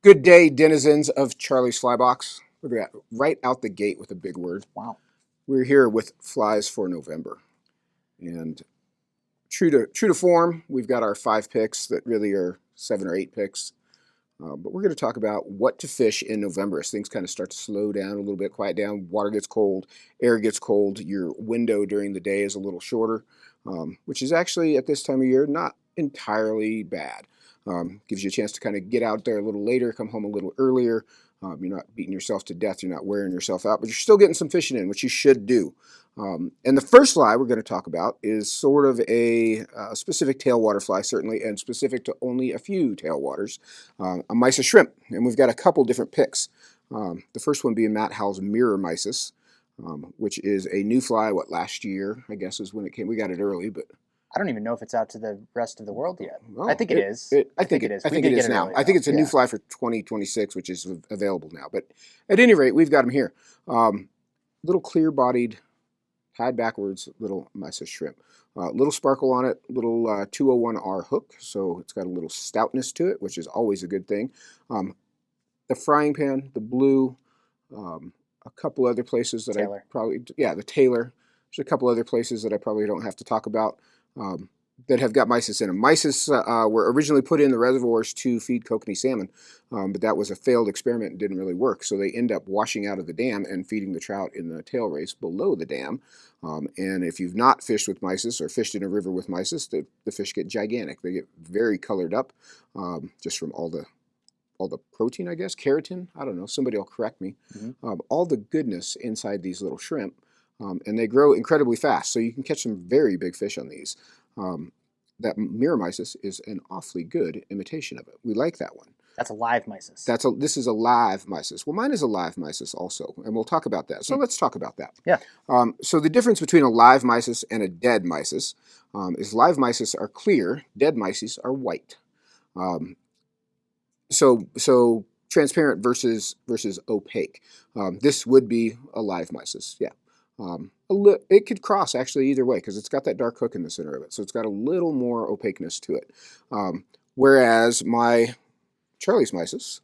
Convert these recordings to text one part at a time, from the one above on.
Good day, denizens of Charlie's Fly Box. Look at that, right out the gate with a big word. Wow. We're here with flies for November. And true to form, we've got our 5 picks that really are 7 or 8 picks. But we're going to talk about what to fish in November as things kind of start to slow down a little bit, quiet down. Water gets cold, air gets cold. Your window during the day is a little shorter, which is actually at this time of year not entirely bad. Gives you a chance to kind of get out there a little later, come home a little earlier. You're not beating yourself to death. You're not wearing yourself out, but you're still getting some fishing in, which you should do. And the first fly we're going to talk about is sort of a specific tailwater fly, certainly, and specific to only a few tailwaters, a Mysis shrimp. And we've got a couple different picks. The first one being Matt Howell's Mirror Mysis, which is a new fly, last year, I guess, is when it came. We got it early, but I don't even know if it's out to the rest of the world yet. well, I think it is. I think it is. I We think did it get is it now. early, I think though. it's a new fly for 2026, which is available now. But at any rate, we've got them here. Little clear-bodied, tied backwards, little Mysis shrimp. Little sparkle on it, little 201R hook, so it's got a little stoutness to it, which is always a good thing. The frying pan, the blue, a couple other places that Taylor. the Taylor. There's a couple other places that I probably don't have to talk about that have got Mysis in them. Mysis were originally put in the reservoirs to feed kokanee salmon, but that was a failed experiment and didn't really work. So they end up washing out of the dam and feeding the trout in the tail race below the dam. And if you've not fished with Mysis or fished in a river with Mysis, the fish get gigantic. They get very colored up just from all the protein, I guess, keratin, I don't know, somebody will correct me, all the goodness inside these little shrimp, and they grow incredibly fast, so you can catch some very big fish on these. That Mirror Mysis is an awfully good imitation of it. We like that one. That's a live Mysis. This is a live Mysis. Well, mine is a live Mysis also, and we'll talk about that. So let's talk about that. Yeah. So the difference between a live Mysis and a dead Mysis is live Mysis are clear, dead Mysis are white. So transparent versus opaque. This would be a live Mysis, yeah. It could cross actually either way because it's got that dark hook in the center of it, so it's got a little more opaqueness to it. Whereas my Charlie's Mysis,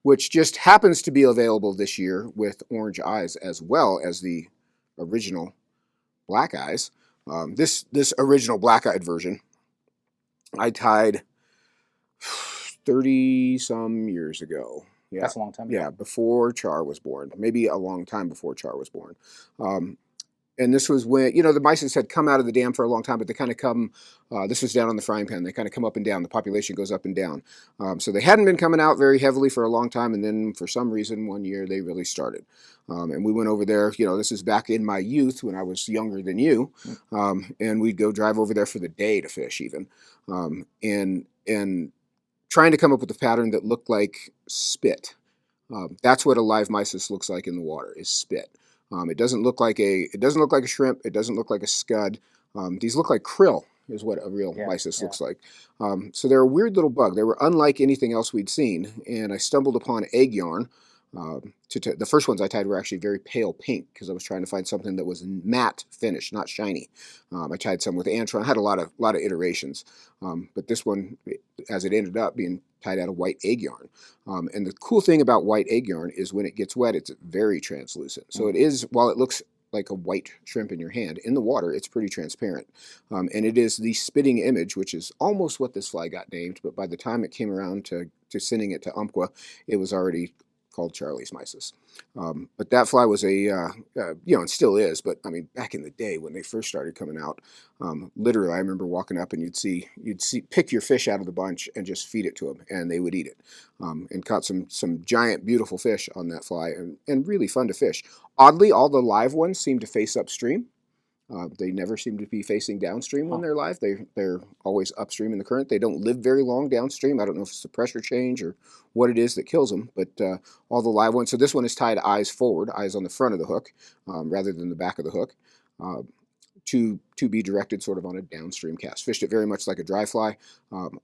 which just happens to be available this year with orange eyes as well as the original black eyes. This original black-eyed version, I tied 30-some years ago. Yeah. That's a long time ago. Yeah, before Char was born. Maybe a long time before Char was born. And this was when, the Mysis had come out of the dam for a long time, but they kind of come, this was down on the frying pan, they kind of come up and down. The population goes up and down. So they hadn't been coming out very heavily for a long time, and then for some reason, one year, they really started. And we went over there, this is back in my youth when I was younger than you, and we'd go drive over there for the day to fish even. And trying to come up with a pattern that looked like spit. That's what a live Mysis looks like in the water, is spit. It doesn't look like a shrimp. It doesn't look like a scud. These look like krill, is what a real Mysis looks like. So they're a weird little bug. They were unlike anything else we'd seen, and I stumbled upon egg yarn. The first ones I tied were actually very pale pink because I was trying to find something that was matte finish, not shiny. I tied some with antron. I had a lot of iterations, but this one, as it ended up, being tied out of white egg yarn. And the cool thing about white egg yarn is when it gets wet, it's very translucent. So it is, while it looks like a white shrimp in your hand, in the water, it's pretty transparent. And it is the spitting image, which is almost what this fly got named, but by the time it came around to sending it to Umpqua, it was already called Charlie's Mysis. But that fly was and still is, but I mean, back in the day when they first started coming out, literally I remember walking up and you'd pick your fish out of the bunch and just feed it to them and they would eat it. And caught some giant beautiful fish on that fly and really fun to fish. Oddly, all the live ones seem to face upstream. They never seem to be facing downstream when they're live. They're always upstream in the current. They don't live very long downstream. I don't know if it's the pressure change or what it is that kills them, but all the live ones. So this one is tied eyes forward, eyes on the front of the hook rather than the back of the hook, to be directed sort of on a downstream cast. Fished it very much like a dry fly,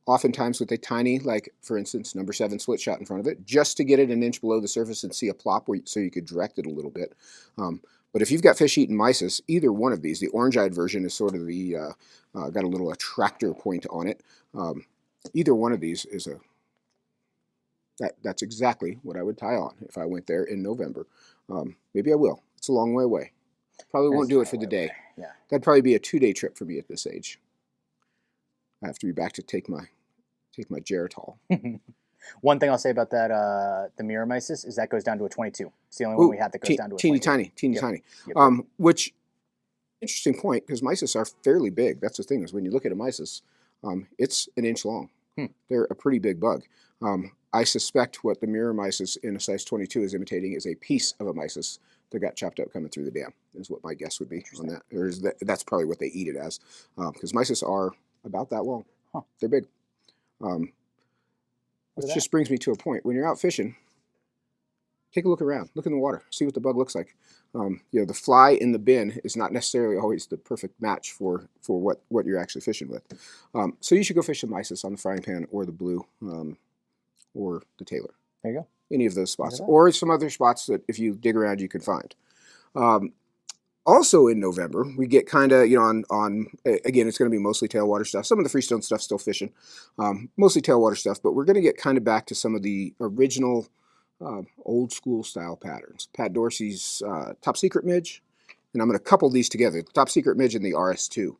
oftentimes with a tiny, like for instance, number 7 split shot in front of it, just to get it an inch below the surface and see a plop so you could direct it a little bit. But if you've got fish eating Mysis, either one of these, the orange-eyed version is sort of the, got a little attractor point on it. Either one of these is a That's exactly what I would tie on if I went there in November. Maybe I will. It's a long way away. Probably won't do it for the day. Yeah. That'd probably be a 2-day trip for me at this age. I have to be back to take my Geritol. One thing I'll say about that, the mirror Mysis, is that goes down to a 22. It's the only one we have that goes down to a teeny 22. teeny tiny. Yep. Which interesting point, because Mysis are fairly big. That's the thing, is when you look at a Mysis, it's an inch long. They're a pretty big bug. I suspect what the mirror Mysis in a size 22 is imitating is a piece of a Mysis that got chopped up coming through the dam, is what my guess would be on that. Or is that's probably what they eat it as, because Mysis are about that long. They're big. Which just brings me to a point. When you're out fishing, take a look around. Look in the water. See what the bug looks like. The fly in the bin is not necessarily always the perfect match for what you're actually fishing with. So you should go fish the Mysis on the frying pan or the blue or the Taylor. There you go. Any of those spots. Or some other spots that if you dig around you can find. Also in November, we get kind of, on again, it's going to be mostly tailwater stuff. Some of the freestone stuff still fishing. Mostly tailwater stuff, but we're going to get kind of back to some of the original old school style patterns. Pat Dorsey's Top Secret Midge, and I'm going to couple these together, the Top Secret Midge and the RS2.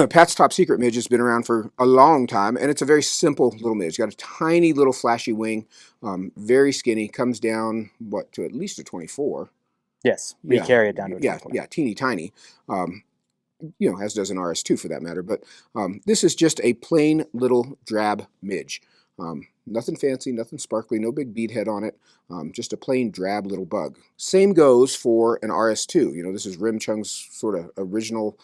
Pat's Top Secret Midge has been around for a long time, and it's a very simple little midge. Got a tiny little flashy wing, very skinny, comes down, to at least a 24. Yes, we carry it down to a 24. Yeah, teeny tiny. As does an RS2 for that matter. But this is just a plain little drab midge. Nothing fancy, nothing sparkly, no big bead head on it. Just a plain drab little bug. Same goes for an RS2. This is Rim Chung's sort of original.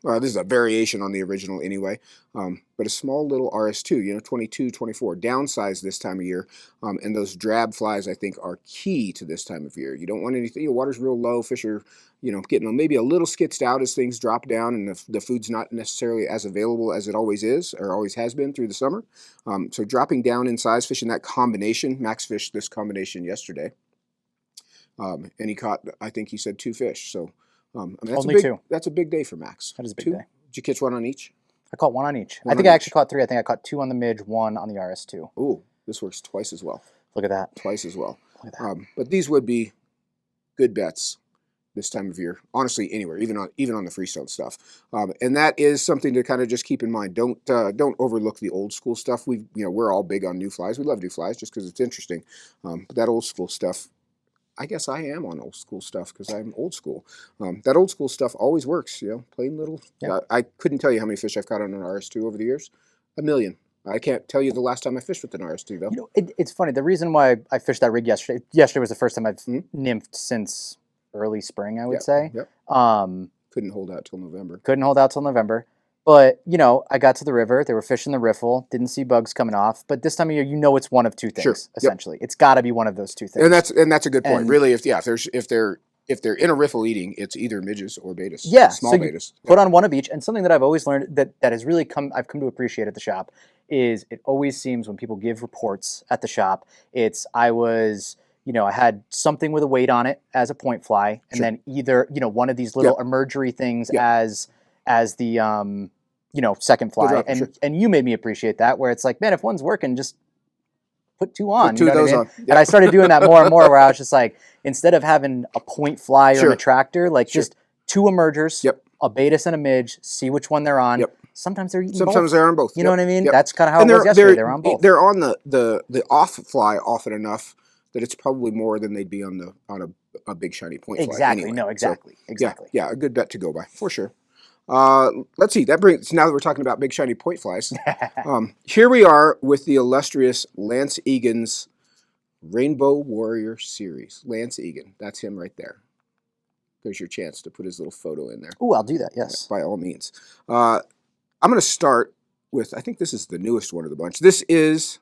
This is a variation on the original anyway, but a small little RS2, 22, 24, downsized this time of year, and those drab flies I think are key to this time of year. You don't want anything, water's real low, fish are, getting maybe a little skitzed out as things drop down and the food's not necessarily as available as it always is or always has been through the summer. So dropping down in size, fishing that combination, Max fished this combination yesterday, and he caught, I think he said 2 fish, so that's only 2. That's a big day for Max. That is a big 2? day. Did you catch 1 on each? I caught 1 on each. I think I actually caught 3. I think I caught 2 on the midge, 1 on the RS2. Ooh, this works twice as well. Look at that. Twice as well. Look at that. But these would be good bets this time of year. Honestly, anywhere, even on the freestone stuff. And that is something to kind of just keep in mind. Don't overlook the old school stuff. We're all big on new flies. We love new flies just because it's interesting. But that old school stuff, I guess I am on old school stuff because I'm old school. That old school stuff always works, plain little. Yeah. I couldn't tell you how many fish I've caught on an RS2 over the years. 1 million. I can't tell you the last time I fished with an RS2 though. It's funny. The reason why I fished that rig yesterday was the first time I've nymphed since early spring, I would say. Yep. Couldn't hold out till November. But, I got to the river. They were fishing the riffle. Didn't see bugs coming off. But this time of year, it's one of 2 things, essentially. It's got to be one of those 2 things. And that's a good point. Really, if they're in a riffle eating, it's either midges or betas. Yeah, small so betas. Put on one of each. And something that I've always learned that has really I've come to appreciate at the shop is it always seems when people give reports at the shop, I had something with a weight on it as a point fly, and then either one of these little emergery things as the second fly, and you made me appreciate that, where it's like, man, if one's working, just put 2 on. Put 2 of those on. And I started doing that more and more, where I was just like, instead of having a point fly or an attractor, just 2 emergers, a betas and a midge, see which one they're on. Sometimes they're eating both. They're on both. You know what I mean? That's kind of how it was yesterday. They're on both. They're on the off fly often enough that it's probably more than they'd be on a big shiny point fly. Exactly. Anyway. No, exactly. So, exactly. Yeah, a good bet to go by for sure. Let's see. Now that we're talking about big shiny point flies, here we are with the illustrious Lance Egan's Rainbow Warrior Series. Lance Egan, that's him right there. There's your chance to put his little photo in there. Oh, I'll do that. Yes, by all means. I'm going to start with, I think this is the newest one of the bunch. This is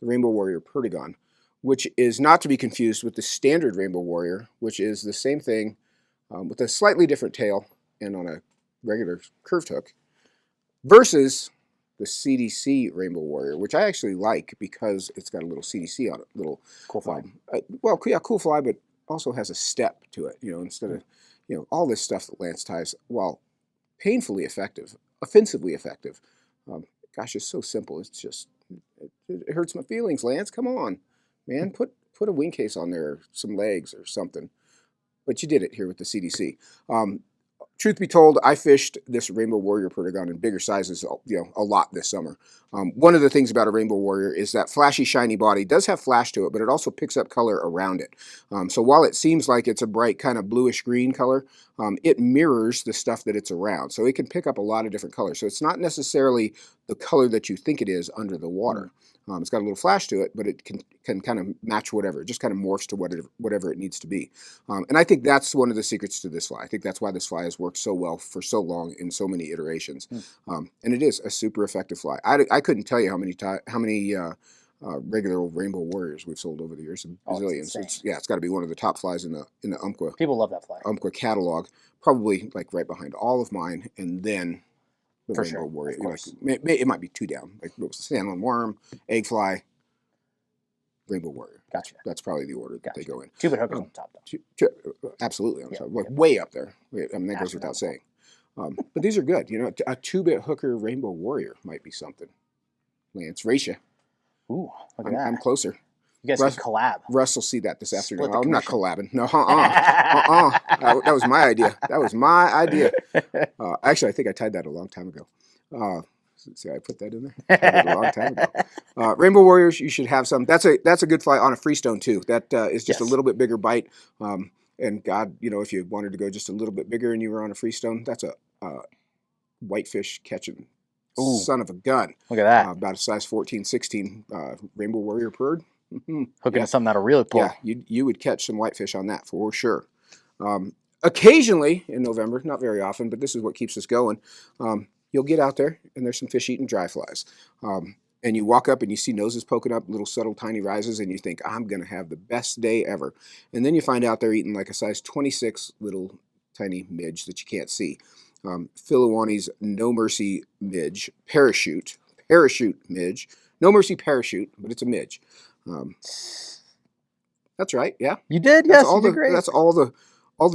the Rainbow Warrior Perdigon, which is not to be confused with the standard Rainbow Warrior, which is the same thing with a slightly different tail and on a regular curved hook, versus the CDC Rainbow Warrior, which I actually like because it's got a little CDC on it. Little cool fly. Cool fly, but also has a step to it, instead of, all this stuff that Lance ties, while painfully effective, offensively effective. Gosh, it's so simple. It's just It hurts my feelings, Lance. Come on, man. Put a wing case on there, or some legs or something. But you did it here with the CDC. Truth be told, I fished this Rainbow Warrior Protagon in bigger sizes, a lot this summer. One of the things about a Rainbow Warrior is that flashy, shiny body does have flash to it, but it also picks up color around it. So while it seems like it's a bright kind of bluish green color, it mirrors the stuff that it's around. So it can pick up a lot of different colors. So it's not necessarily the color that you think it is under the water. It's got a little flash to it, but it can kind of match whatever. It just kind of morphs to whatever it needs to be. And I think that's one of the secrets to this fly. I think that's why this fly has worked so well for so long in so many iterations. And it is a super effective fly. I couldn't tell you how many regular old Rainbow Warriors we've sold over the years, bazillions. It's got to be one of the top flies in the Umpqua. People love that fly. Umpqua catalog, probably like right behind all of mine, and then the For Rainbow sure, Warrior. of course. It might be two down. Like it was the Sandalwood Worm, Egg Fly, Rainbow Warrior. Gotcha. That's probably the order that they go in. Two-bit hookers on top, though. Absolutely on top. Way up there. I mean, that goes without saying. But these are good. You know, a two-bit hooker Rainbow Warrior might be something. Lance, race you. Ooh, look at that. I'm closer. You guys can collab. Russ will see that this afternoon. the I'm not collabing. No, that was my idea. That was my idea. Actually, I think I tied that a long time ago. See, I put that in there. Tied it a long time ago. Rainbow Warriors, you should have some. That's a good fly on a freestone too. That is just a little bit bigger bite. And God, you know, if you wanted to go just a little bit bigger and you were on a freestone, that's a whitefish catching son of a gun. Look at that. About a size 14, 16 Rainbow Warrior bird. Hooking to something that'll really pull. Yeah, you would catch some whitefish on that for sure. Occasionally in November, not very often, but this is what keeps us going. You'll get out there and there's some fish-eating dry flies. And you walk up and you see noses poking up, little subtle tiny rises, and you think, I'm going to have the best day ever. And then you find out they're eating like a size 26 little tiny midge that you can't see. Philowanis No Mercy midge, parachute midge. No Mercy parachute, but it's a midge. That's right, yeah. You did, yes, you did great. That's all the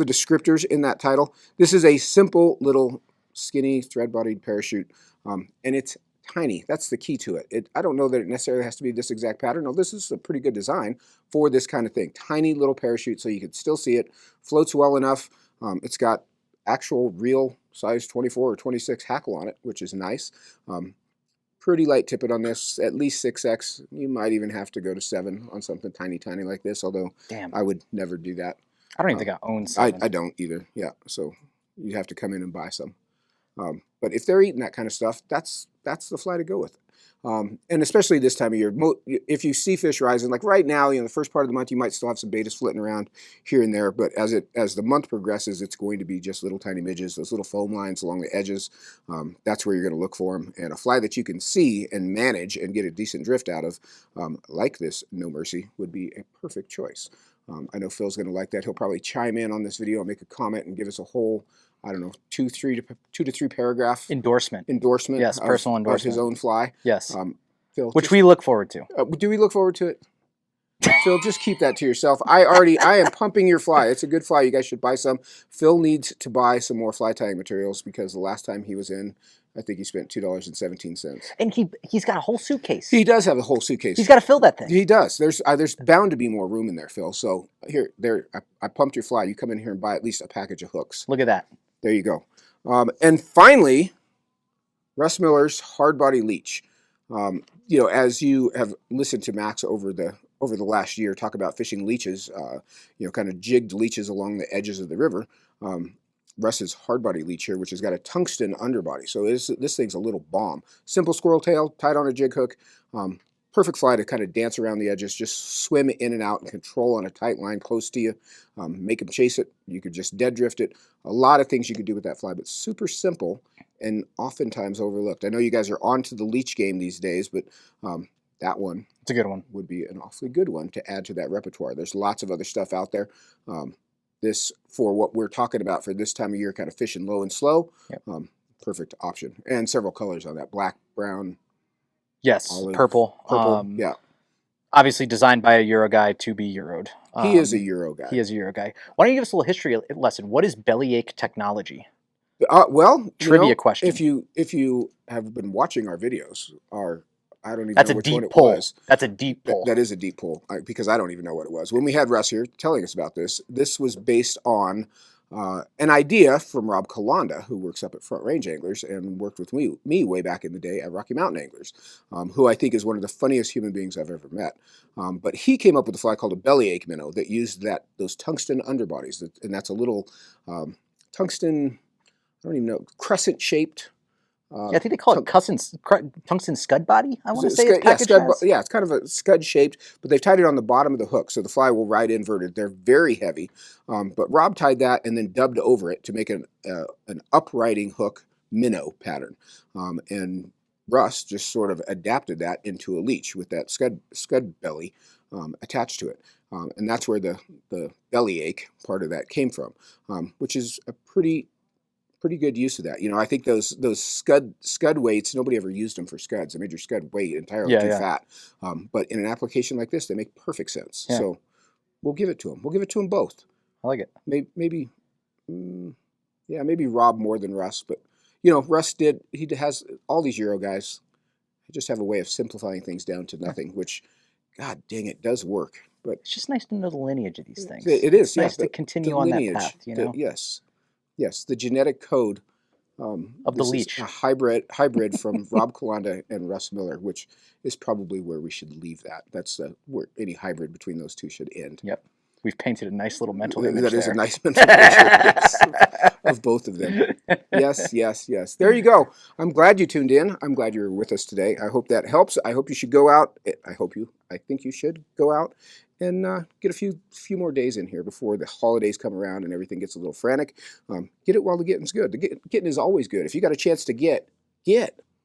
descriptors in that title. This is a simple little skinny thread-bodied parachute, and it's tiny. That's the key to it. I don't know that it necessarily has to be this exact pattern. No, this is a pretty good design for this kind of thing. Tiny little parachute so you can still see it. Floats well enough. It's got actual real size 24 or 26 hackle on it, which is nice. Pretty light tippet on this, at least 6X. You might even have to go to 7 on something tiny like this, although I would never do that. I don't even think I own 7. I don't either, yeah. So you'd have to come in and buy some. But if they're eating that kind of stuff, that's the fly to go with. And especially this time of year, if you see fish rising, like right now, you know, the first part of the month, you might still have some betas flitting around here and there. But as the month progresses, it's going to be just little tiny midges, those little foam lines along the edges. That's where you're going to look for them. And a fly that you can see and manage and get a decent drift out of, like this No Mercy, would be a perfect choice. I know Phil's going to like that. He'll probably chime in on this video and make a comment and give us a whole, I don't know, 2 to 3 paragraph endorsement. Yes, personal endorsement of his own fly. Yes, Phil, which we look forward to. Do we look forward to it? Phil, just keep that to yourself. I am pumping your fly. It's a good fly. You guys should buy some. Phil needs to buy some more fly tying materials because the last time he was in, I think he spent $2.17. And he's got a whole suitcase. He does have a whole suitcase. He's got to fill that thing. He does. There's bound to be more room in there, Phil. So I pumped your fly. You come in here and buy at least a package of hooks. Look at that. There you go. And finally, Russ Miller's Hardbody leech. You know, as you have listened to Max over the last year talk about fishing leeches, you know, kind of jigged leeches along the edges of the river. Russ's Hardbody leech here, which has got a tungsten underbody. So this thing's a little bomb. Simple squirrel tail, tied on a jig hook. Perfect fly to kind of dance around the edges, just swim in and out and control on a tight line close to you. Make him chase it. You could just dead drift it. A lot of things you could do with that fly, but super simple and oftentimes overlooked. I know you guys are on to the leech game these days, but that one, it's a good one, would be an awfully good one to add to that repertoire. There's lots of other stuff out there. This, for what we're talking about for this time of year, kind of fishing low and slow, perfect option. And several colors on that, black, brown, yes, olive, purple. Yeah. Obviously designed by a Euro guy to be Euroed. He is a Euro guy. He is a Euro guy. Why don't you give us a little history lesson? What is bellyache technology? Well, trivia question. If you have been watching our videos, our I don't even That's know a which one deep it pull. was. That's a deep pull. That is a deep pull because I don't even know what it was. When we had Russ here telling us about this, this was based on an idea from Rob Kalanda, who works up at Front Range Anglers and worked with me way back in the day at Rocky Mountain Anglers, who I think is one of the funniest human beings I've ever met. But he came up with a fly called a bellyache minnow that used those tungsten underbodies, and that's a little tungsten, I don't even know, crescent-shaped. Yeah, I think they call it tungsten scud body. I want to say it's Yeah, packaged as. yeah, it's kind of a scud shaped, but they've tied it on the bottom of the hook, so the fly will ride inverted. They're very heavy, but Rob tied that and then dubbed over it to make an uprighting hook minnow pattern, and Russ just sort of adapted that into a leech with that scud belly attached to it, and that's where the belly ache part of that came from, which is a pretty good use of that. You know, I think those scud weights, nobody ever used them for scuds. They made your scud weight entirely Yeah, too yeah, fat. But in an application like this, they make perfect sense. yeah. So we'll give it to them. We'll give it to them both. I like it. Maybe yeah, maybe Rob more than Russ. But you know, Russ he has all these Euro guys. They just have a way of simplifying things down to Yeah. nothing, which, God dang it, does work. But It's just nice to know the lineage of these things. it It's is, yeah. nice to The continue on that lineage, path, you know, yes, yes, the genetic code. of the This is a leech. hybrid from Rob Kalanda and Russ Miller, which is probably where we should leave that. That's where any hybrid between those two should end. Yep. We've painted a nice little mental image That is a there. nice mental picture, yes, of both of them. Yes, yes, yes. There you go. I'm glad you tuned in. I'm glad you're with us today. I hope that helps. I hope you should go out. I think you should go out and get a few more days in here before the holidays come around and everything gets a little frantic. Get it while the getting's good. The getting is always good. If you got a chance to get.